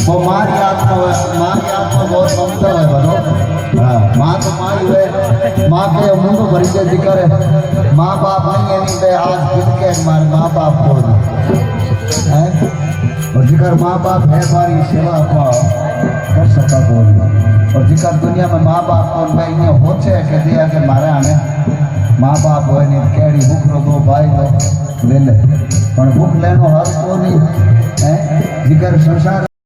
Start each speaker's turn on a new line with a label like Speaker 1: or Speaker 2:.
Speaker 1: वो मारी आत्मा बहुत ममता है बनो। हाँ माँ तो माँ ही है, माँ के मुंह भरी के जिक्र है, माँ बाप नहीं है नहीं पे आज गिर के हमारे माँ बाप को है और जिक्र माँ बाप है हमारी सेवा कर सका बोल और जिक्र दुनिया में माँ बाप को भाई होते है कि दिया के मारे आने माँ बाप हो नहीं केड़ी भूख रो दो भाई लो ले ले पर भूख लेनो हर को नहीं है जिक्र संसार